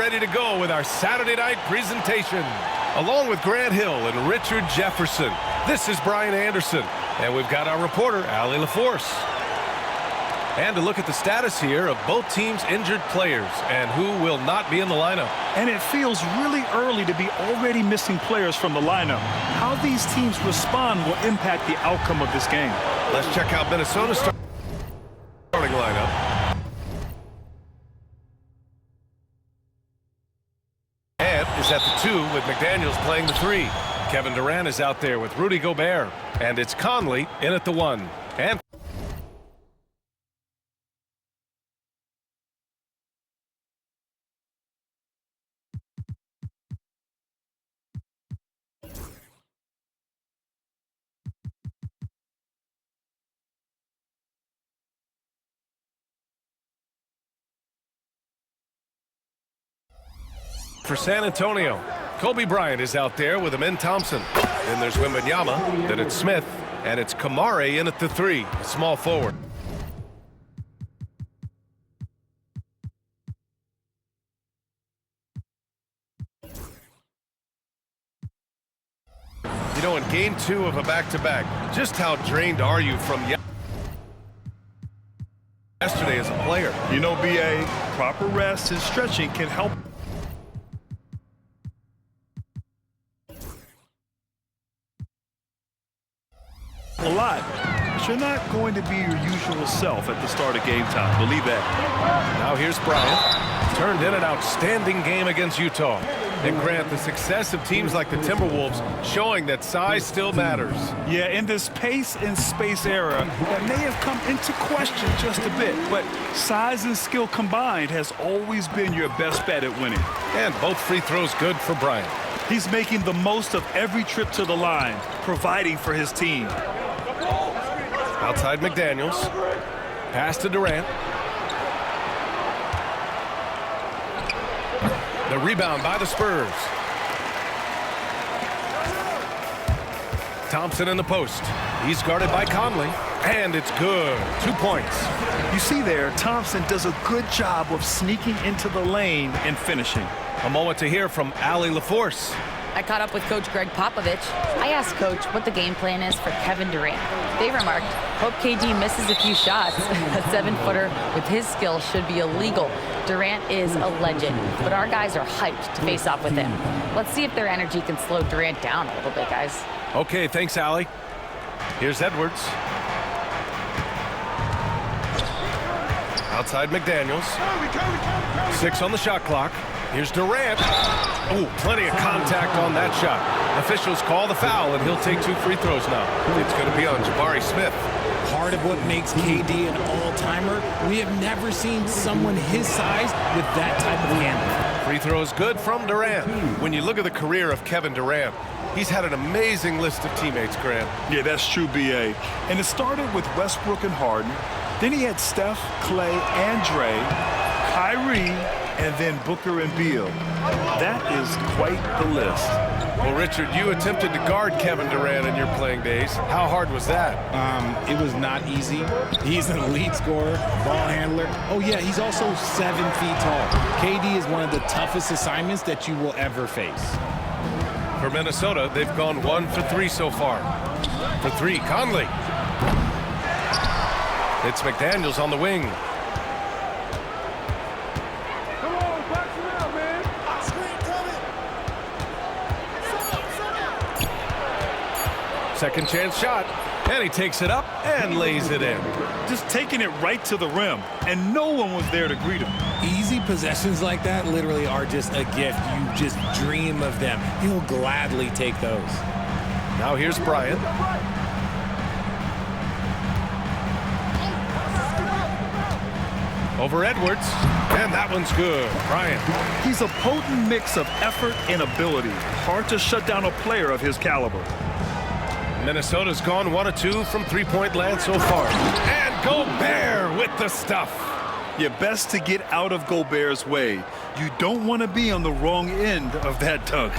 ready to go with our Saturday night presentation. Along with Grant Hill and Richard Jefferson, this is Brian Anderson, and we've got our reporter, Allie LaForce. And to look at the status here of both teams' injured players and who will not be in the lineup. And it feels really early to be already missing players from the lineup. How these teams respond will impact the outcome of this game. Let's check out Minnesota's starting lineup. And is at the 2 with McDaniels playing the 3. Kevin Durant is out there with Rudy Gobert. And it's Conley in at the 1. And for San Antonio, Kobe Bryant is out there with Amin Thompson. Then there's Wembanyama, then it's Smith, and it's Kamare in at the 3, small forward. You know, in game 2 of a back-to-back, just how drained are you from yesterday as a player? You know, BA, proper rest and stretching can help. A lot, but you're not going to be your usual self at the start of game time. Believe that. Now here's Bryant. Turned in an outstanding game against Utah. And Grant, the success of teams like the Timberwolves showing that size still matters. Yeah, in this pace and space era, that may have come into question just a bit, but size and skill combined has always been your best bet at winning. And both free throws good for Bryant. He's making the most of every trip to the line, providing for his team. Outside McDaniels. Pass to Durant. The rebound by the Spurs. Thompson in the post. He's guarded by Conley. And it's good. 2 points. You see there, Thompson does a good job of sneaking into the lane and finishing. A moment to hear from Allie LaForce. I caught up with Coach Greg Popovich. I asked Coach what the game plan is for Kevin Durant. They remarked, hope KD misses a few shots. A 7-footer with his skill should be illegal. Durant is a legend, but our guys are hyped to face off with him. Let's see if their energy can slow Durant down a little bit, guys. Okay, thanks, Allie. Here's Edwards. Outside McDaniels. 6 on the shot clock. Here's Durant. Oh, plenty of contact on that shot. Officials call the foul, and he'll take 2 free throws now. It's going to be on Jabari Smith. Part of what makes KD an all-timer, we have never seen someone his size with that type of handle. Free throws good from Durant. When you look at the career of Kevin Durant, he's had an amazing list of teammates, Grant. Yeah, that's true, BA. And it started with Westbrook and Harden. Then he had Steph, Clay, and Dre, Kyrie, and then Booker and Beal. That is quite the list. Well, Richard, you attempted to guard Kevin Durant in your playing days. How hard was that? It was not easy. He's an elite scorer, ball handler. Oh, yeah, he's also 7 feet tall. KD is one of the toughest assignments that you will ever face. For Minnesota, they've gone 1 for 3 so far. For 3, Conley. It's McDaniels on the wing. Second chance shot, and he takes it up and lays it in. Just taking it right to the rim, and no one was there to greet him. Easy possessions like that literally are just a gift. You just dream of them. He'll gladly take those. Now here's Bryant. Over Edwards, and that one's good. Bryant. He's a potent mix of effort and ability. Hard to shut down a player of his caliber. Minnesota's gone 1 of 2 from 3-point land so far. And Gobert with the stuff. You're best to get out of Gobert's way. You don't want to be on the wrong end of that dunk.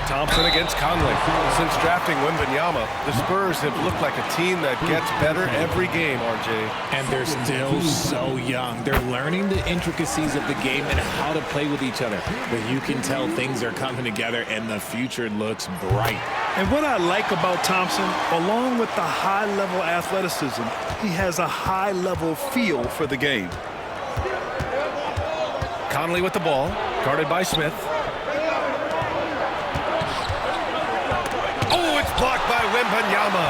Thompson against Conley. Since drafting MYNBA, the Spurs have looked like a team that gets better every game, RJ. And they're still so young. They're learning the intricacies of the game and how to play with each other. But you can tell things are coming together and the future looks bright. And what I like about Thompson, along with the high-level athleticism, he has a high-level feel for the game. Conley with the ball, guarded by Smith. Oh, it's blocked by MYNBA.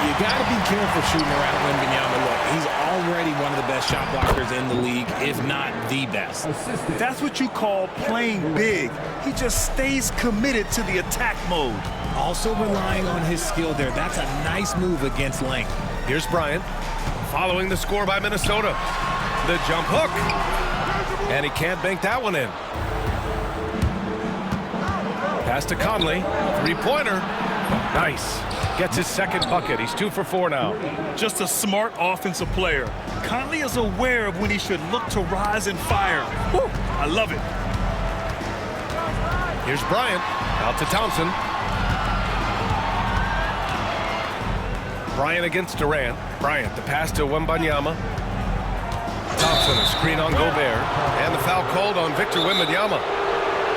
You got to be careful shooting around MYNBA. Look, he's already one of the best shot blockers in the league, if not the best. That's what you call playing big. He just stays committed to the attack mode. Also relying on his skill there. That's a nice move against length. Here's Bryant, following the score by Minnesota. The jump hook. And he can't bank that one in. Pass to Conley. Three-pointer. Nice. Gets his second bucket. He's 2 for 4 now. Just a smart offensive player. Conley is aware of when he should look to rise and fire. Woo, I love it. Here's Bryant. Out to Thompson. Bryant against Durant. Bryant, the pass to Wembanyama. Thompson, a screen on Gobert. And the foul called on Victor Wembanyama.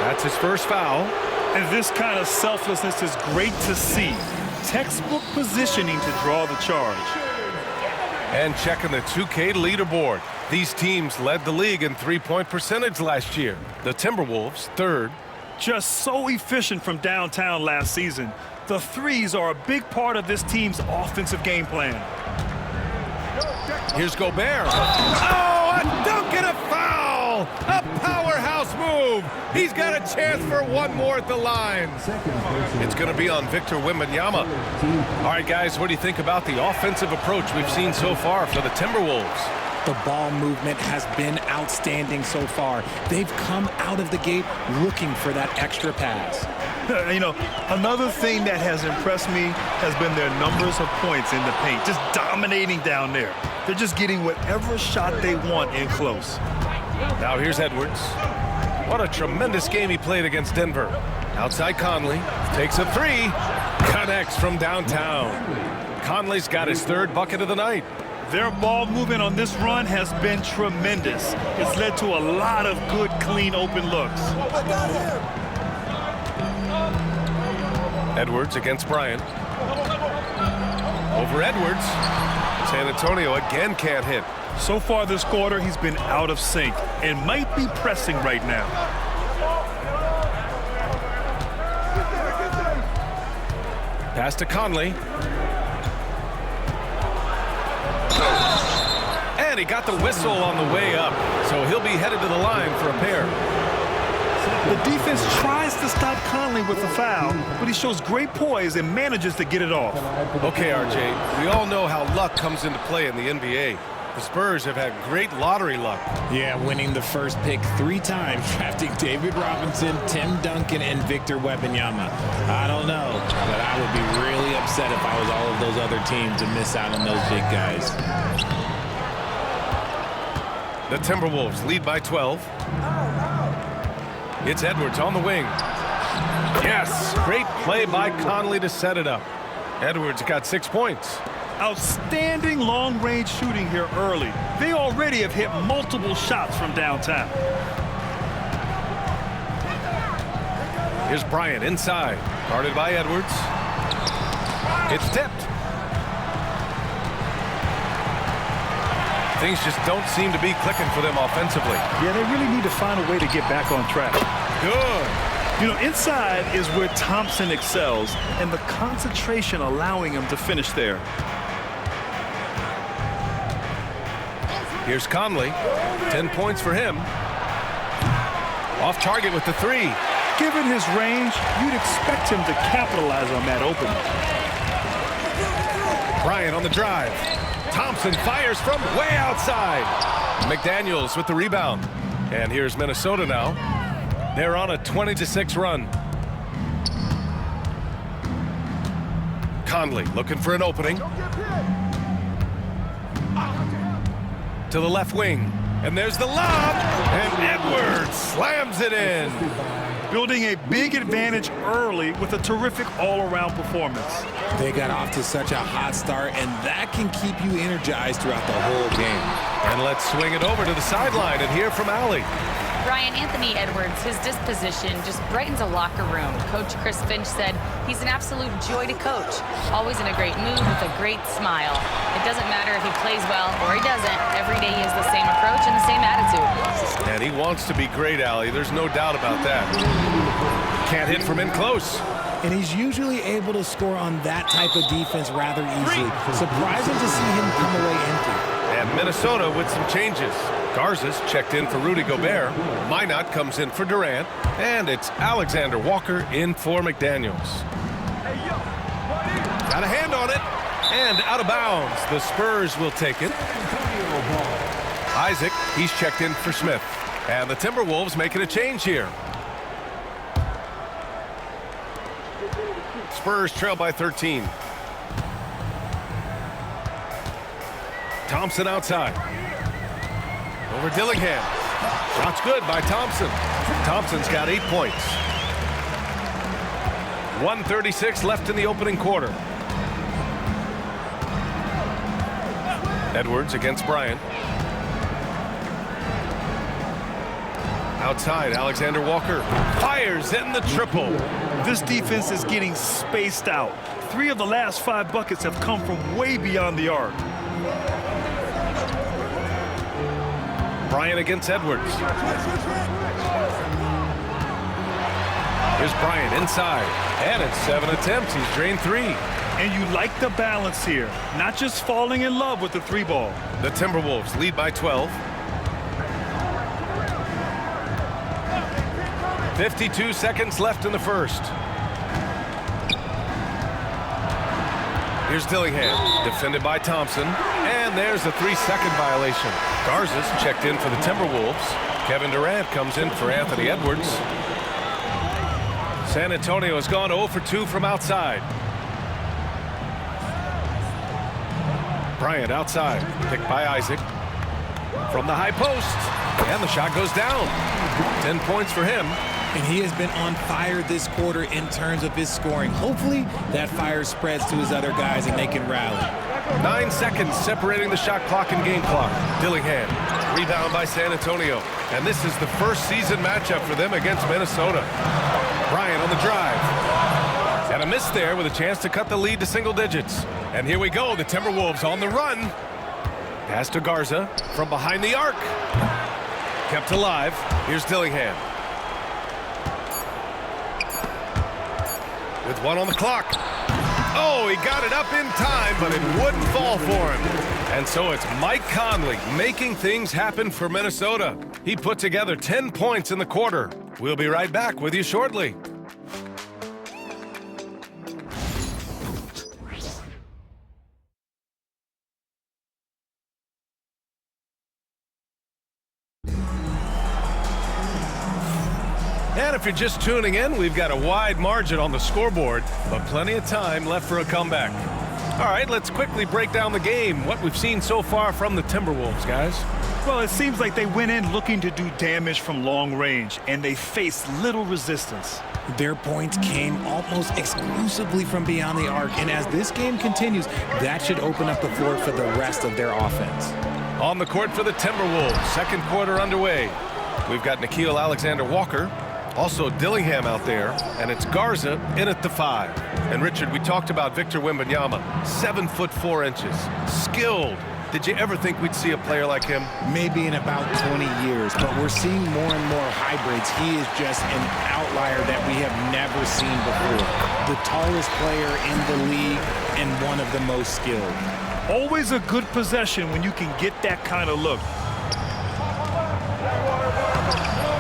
That's his first foul. And this kind of selflessness is great to see. Textbook positioning to draw the charge. And checking the 2K leaderboard. These teams led the league in three-point percentage last year. The Timberwolves, third. Just so efficient from downtown last season. The threes are a big part of this team's offensive game plan. Here's Gobert. Oh, a dunk and a foul! A powerhouse move! He's got a chance for one more at the line. It's going to be on Victor Wembanyama. All right, guys, what do you think about the offensive approach we've seen so far for the Timberwolves? The ball movement has been outstanding so far. They've come out of the gate looking for that extra pass. You know, another thing that has impressed me has been their numbers of points in the paint, just dominating down there. They're just getting whatever shot they want in close. Now here's Edwards. What a tremendous game he played against Denver. Outside Conley, takes a three, connects from downtown. Conley's got his third bucket of the night. Their ball movement on this run has been tremendous. It's led to a lot of good, clean, open looks. Edwards against Bryant. Over Edwards. San Antonio again can't hit. So far this quarter, he's been out of sync and might be pressing right now. Pass to Conley. And he got the whistle on the way up. So he'll be headed to the line for a pair. The defense tries to stop Conley with the foul, but he shows great poise and manages to get it off. Okay, RJ, we all know how luck comes into play in the NBA. The Spurs have had great lottery luck. Yeah, winning the first pick 3 times, drafting David Robinson, Tim Duncan, and Victor Wembanyama. I don't know, but I would be really upset if I was all of those other teams and miss out on those big guys. The Timberwolves lead by 12. It's Edwards on the wing. Yes, great play by Conley to set it up. Edwards got 6 points. Outstanding long-range shooting here early. They already have hit multiple shots from downtown. Here's Bryant inside, guarded by Edwards. It's tipped. Things just don't seem to be clicking for them offensively. Yeah, they really need to find a way to get back on track. Good. You know, inside is where Thompson excels, and the concentration allowing him to finish there. Here's Conley. 10 points for him. Off target with the three. Given his range, you'd expect him to capitalize on that opening. Bryant on the drive. Thompson fires from way outside. McDaniels with the rebound. And here's Minnesota now. They're on a 20-6 run. Conley looking for an opening. To the left wing. And there's the lob. And Edwards slams it in. Building a big advantage early with a terrific all-around performance. They got off to such a hot start, and that can keep you energized throughout the whole game. And let's swing it over to the sideline and hear from Allie. Brian, Anthony Edwards, his disposition just brightens a locker room. Coach Chris Finch said he's an absolute joy to coach. Always in a great mood with a great smile. It doesn't matter if he plays well or he doesn't. Every day he has the same approach and the same attitude. And he wants to be great, Allie. There's no doubt about that. Can't hit from in close. And he's usually able to score on that type of defense rather easily. Surprising to see him come away empty. And Minnesota with some changes. Garza's checked in for Rudy Gobert. Minot comes in for Durant. And it's Alexander Walker in for McDaniels. Got a hand on it. And out of bounds. The Spurs will take it. Isaac, he's checked in for Smith. And the Timberwolves making a change here. Spurs trail by 13. Thompson outside. Over Dillingham. Shot's good by Thompson. Thompson's got 8 points. 1:36 left in the opening quarter. Edwards against Bryant. Outside, Alexander Walker fires in the triple. This defense is getting spaced out. 3 of the last 5 buckets have come from way beyond the arc. Bryant against Edwards. Here's Bryant inside. And in 7 attempts, he's drained 3. And you like the balance here. Not just falling in love with the 3 ball. The Timberwolves lead by 12. 52 seconds left in the first. Here's Dillingham, defended by Thompson. And there's a 3-second violation. Garza's checked in for the Timberwolves. Kevin Durant comes in for Anthony Edwards. San Antonio has gone 0 for 2 from outside. Bryant outside, picked by Isaac. From the high post. And the shot goes down. 10 points for him. And he has been on fire this quarter in terms of his scoring. Hopefully that fire spreads to his other guys and they can rally. 9 seconds separating the shot clock and game clock. Dillingham, rebound by San Antonio. And this is the first season matchup for them against Minnesota. Bryant on the drive. And a miss there with a chance to cut the lead to single digits. And here we go, the Timberwolves on the run. Pass to Garza from behind the arc. Kept alive. Here's Dillingham. With 1 on the clock. Oh, he got it up in time, but it wouldn't fall for him. And so it's Mike Conley making things happen for Minnesota. He put together 10 points in the quarter. We'll be right back with you shortly. And if you're just tuning in, we've got a wide margin on the scoreboard, but plenty of time left for a comeback. All right, let's quickly break down the game, what we've seen so far from the Timberwolves, guys. Well, it seems like they went in looking to do damage from long range, and they faced little resistance. Their points came almost exclusively from beyond the arc, and as this game continues, that should open up the floor for the rest of their offense. On the court for the Timberwolves, second quarter underway. We've got Nickeil Alexander-Walker. Also Dillingham out there, and it's Garza in at the 5. And Richard, we talked about Victor Wembanyama, 7'4", skilled. Did you ever think we'd see a player like him? Maybe in about 20 years, but we're seeing more and more hybrids. He is just an outlier that we have never seen before. The tallest player in the league and one of the most skilled. Always a good possession when you can get that kind of look.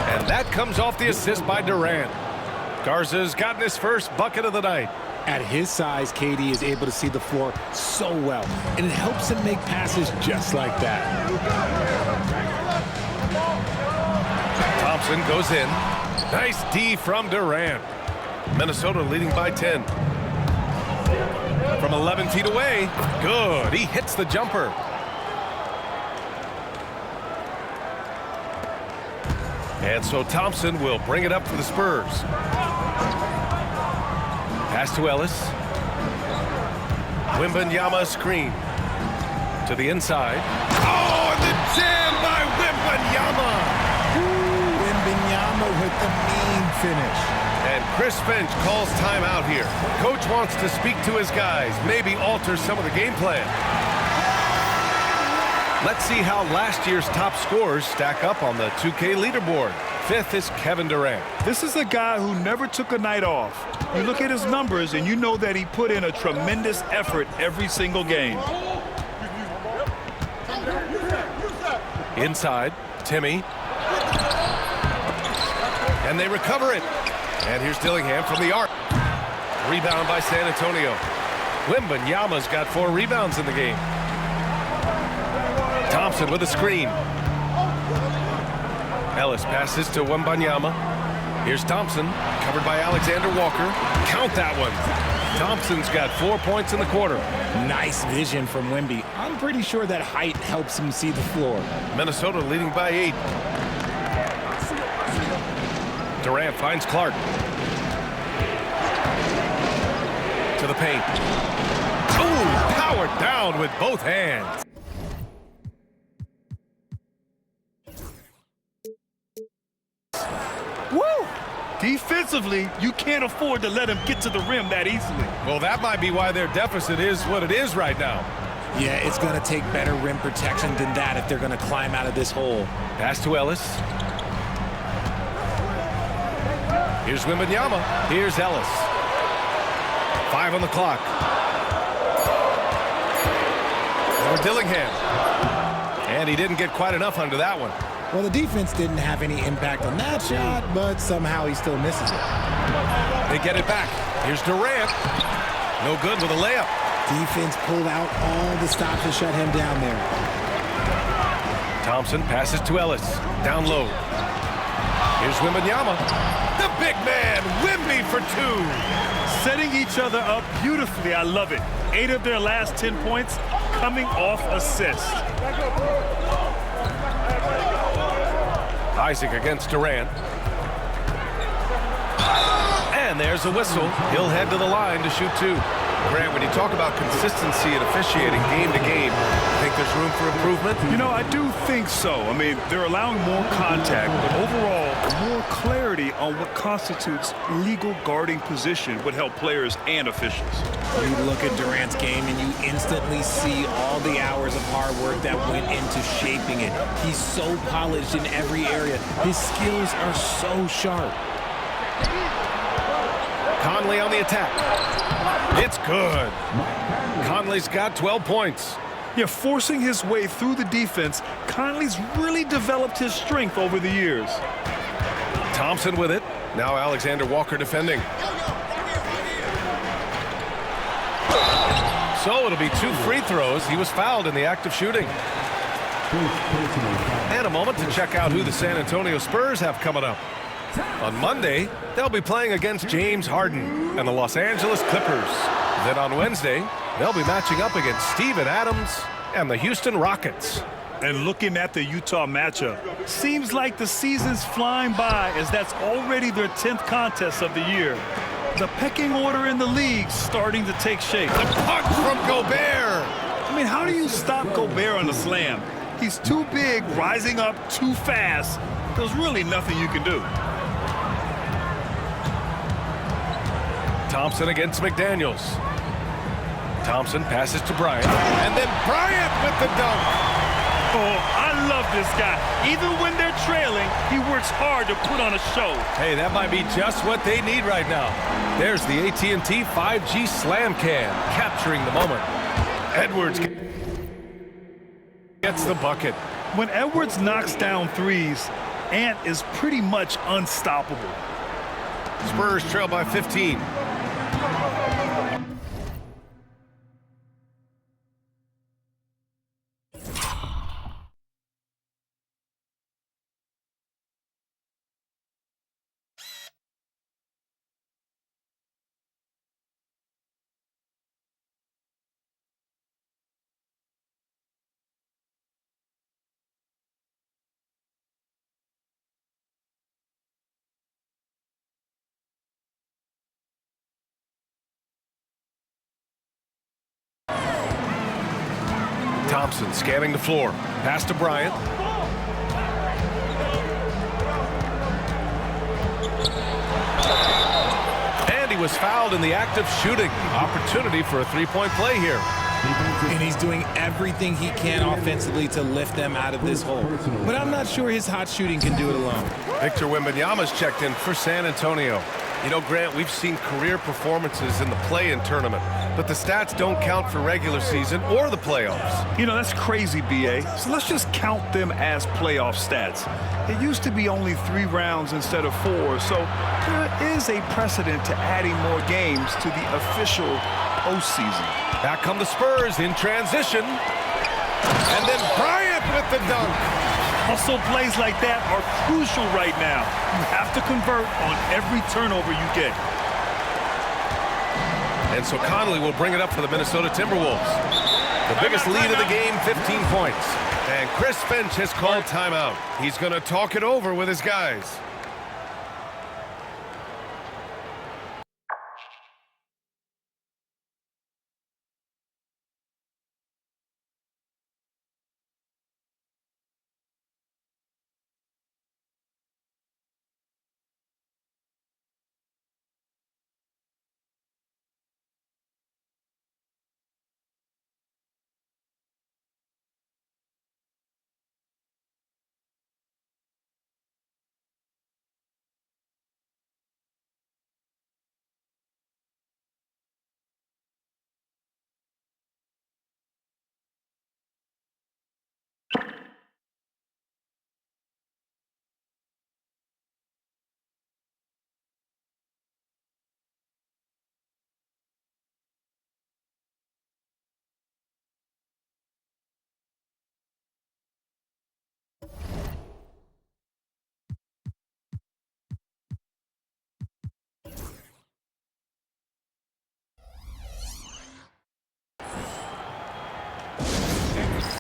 And that comes off the assist by Durant. Garza's gotten his first bucket of the night. At his size, KD is able to see the floor so well, and it helps him make passes just like that. Thompson goes in. Nice D from Durant. Minnesota leading by 10. From 11 feet away. Good. He hits the jumper. And so Thompson will bring it up for the Spurs. Pass to Ellis. MYNBA screen to the inside. Oh, and the jam by MYNBA! MYNBA with the mean finish. And Chris Finch calls timeout here. Coach wants to speak to his guys, maybe alter some of the game plan. Let's see how last year's top scorers stack up on the 2K leaderboard. 5th is Kevin Durant. This is a guy who never took a night off. You look at his numbers and you know that he put in a tremendous effort every single game. Inside, Timmy. And they recover it. And here's Dillingham from the arc. Rebound by San Antonio. MYNBA's got 4 rebounds in the game. Thompson with a screen. Ellis passes to MYNBA. Here's Thompson, covered by Alexander Walker. Count that one. Thompson's got 4 points in the quarter. Nice vision from Wemby. I'm pretty sure that height helps him see the floor. Minnesota leading by 8. Durant finds Clark. To the paint. Oh, powered down with both hands. Woo! Defensively, you can't afford to let him get to the rim that easily. Well, that might be why their deficit is what it is right now. Yeah, it's going to take better rim protection than that if they're going to climb out of this hole. Pass to Ellis. Here's MYNBA. Here's Ellis. 5 on the clock. Over Dillingham. And he didn't get quite enough under that one. Well, the defense didn't have any impact on that shot, but somehow he still misses it. They get it back. Here's Durant. No good with a layup. Defense pulled out all the stops to shut him down there. Thompson passes to Ellis. Down low. Here's MYNBA. The big man, Wemby for 2. Setting each other up beautifully. I love it. 8 of their last 10 points coming off assists. Isaac against Durant. And there's a whistle. He'll head to the line to shoot 2. Grant, when you talk about consistency and officiating game to game, you think there's room for improvement? You know, I do think so. I mean, they're allowing more contact, but overall, more clarity on what constitutes legal guarding position would help players and officials. You look at Durant's game and you instantly see all the hours of hard work that went into shaping it. He's so polished in every area. His skills are so sharp. Conley on the attack. It's good. Conley's got 12 points. Yeah, forcing his way through the defense, Conley's really developed his strength over the years. Thompson with it. Now Alexander Walker defending. So it'll be 2 free throws. He was fouled in the act of shooting. And a moment to check out who the San Antonio Spurs have coming up. On Monday, they'll be playing against James Harden and the Los Angeles Clippers. Then on Wednesday, they'll be matching up against Steven Adams and the Houston Rockets. And looking at the Utah matchup, seems like the season's flying by as that's already their 10th contest of the year. The pecking order in the league's starting to take shape. The punch from Gobert. I mean, how do you stop Gobert on the slam? He's too big, rising up too fast. There's really nothing you can do. Thompson against McDaniels. Thompson passes to Bryant. And then Bryant with the dunk. Oh, I love this guy. Even when they're trailing, he works hard to put on a show. Hey, that might be just what they need right now. There's the AT&T 5G Slam Cam, capturing the moment. Edwards gets the bucket. When Edwards knocks down threes, Ant is pretty much unstoppable. Spurs trail by 15. Thompson scanning the floor. Pass to Bryant. And he was fouled in the act of shooting. Opportunity for a three-point play here. And he's doing everything he can offensively to lift them out of this hole. But I'm not sure his hot shooting can do it alone. Victor Wembanyama's checked in for San Antonio. You know, Grant, we've seen career performances in the play-in tournament, but the stats don't count for regular season or the playoffs. You know, that's crazy, B.A. So let's just count them as playoff stats. It used to be only 3 rounds instead of 4, so there is a precedent to adding more games to the official postseason. Back come the Spurs in transition. And then Bryant with the dunk. Hustle plays like that are crucial right now. You have to convert on every turnover you get. And so Conley will bring it up for the Minnesota Timberwolves. The biggest lead of the game, 15 points. And Chris Finch has called timeout. He's going to talk it over with his guys.